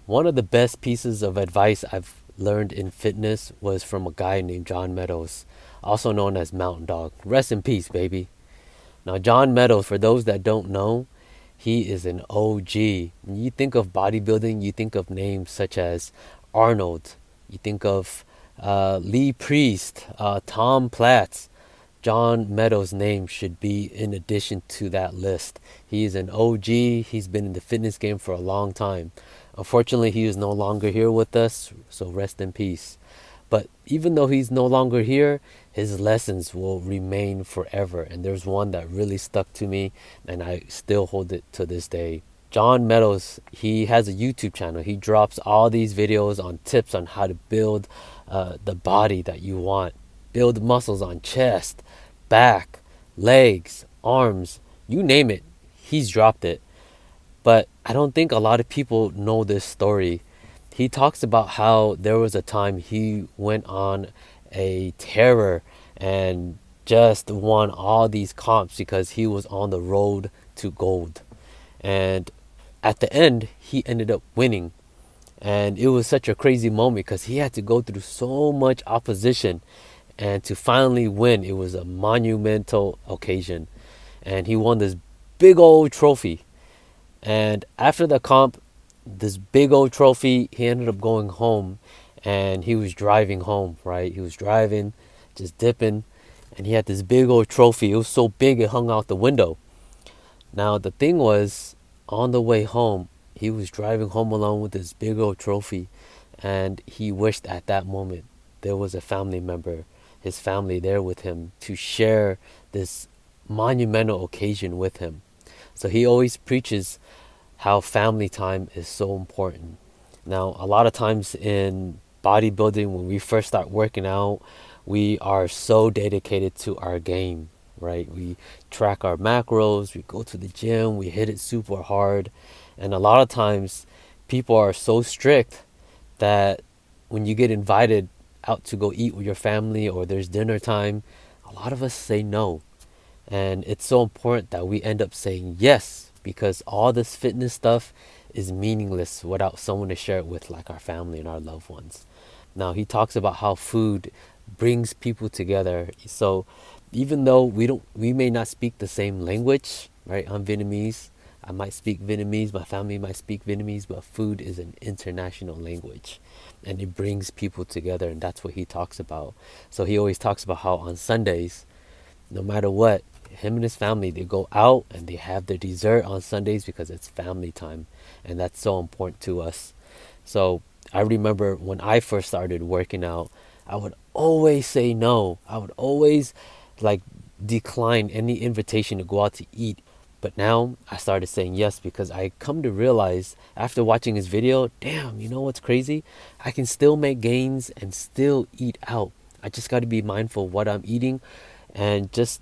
One of the best pieces of advice I've learned in fitness was from a guy named John Meadows, also known as Mountaindog. Rest in peace, baby. Now, John Meadows, for those that don't know, he is an OG. When you think of bodybuilding, you think of names such as Arnold, you think of Lee Priest, Tom Platz. John Meadows' name should be in addition to that list. He is an OG. He's been in the fitness game for a long time. Unfortunately, he is no longer here with us, so rest in peace. But even though he's no longer here, his lessons will remain forever. And there's one that really stuck to me, and I still hold it to this day. John Meadows, he has a YouTube channel. He drops all these videos on tips on how to build the body that you want. Build muscles on chest, back, legs, arms, you name it. He's dropped it. But I don't think a lot of people know this story. He talks about how there was a time he went on a terror and just won all these comps because he was on the road to gold. And at the end, he ended up winning. And it was such a crazy moment because he had to go through so much opposition. And to finally win, it was a monumental occasion. And he won this big old trophy. And after the comp, this big old trophy, he ended up going home and he was driving home, right? He was driving, just dipping, and he had this big old trophy. It was so big it hung out the window. Now, the thing was, on the way home, he was driving home alone with this big old trophy, and he wished at that moment there was a family member, his family there with him to share this monumental occasion with him. So he always preaches how family time is so important. Now, a lot of times in bodybuilding, when we first start working out, we are so dedicated to our game, right? We track our macros, we go to the gym, we hit it super hard. And a lot of times, people are so strict that when you get invited out to go eat with your family or there's dinner time, a lot of us say no. And it's so important that we end up saying yes because all this fitness stuff is meaningless without someone to share it with, like our family and our loved ones. Now, he talks about how food brings people together. So even though we may not speak the same language, right? I'm Vietnamese. I might speak Vietnamese, my family might speak Vietnamese, but food is an international language and it brings people together, and that's what he talks about. So he always talks about how on Sundays, no matter what, him and his family, they go out and they have their dessert on Sundays because it's family time, and that's so important to us. So I remember when I first started working out, I would always say no. I would always like decline any invitation to go out to eat. But now I started saying yes because I come to realize after watching his video, damn, you know what's crazy? I can still make gains and still eat out. I just got to be mindful of what I'm eating and just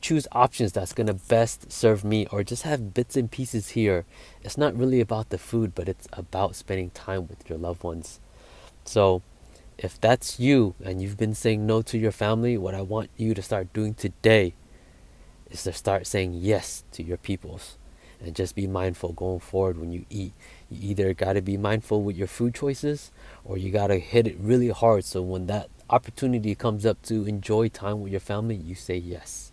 choose options that's going to best serve me, or just have bits and pieces here. It's not really about the food, but it's about spending time with your loved ones. So if that's you and you've been saying no to your family, what I want you to start doing today is to start saying yes to your peoples, and just be mindful going forward when you eat. You either got to be mindful with your food choices, or you got to hit it really hard so when that opportunity comes up to enjoy time with your family, you say yes.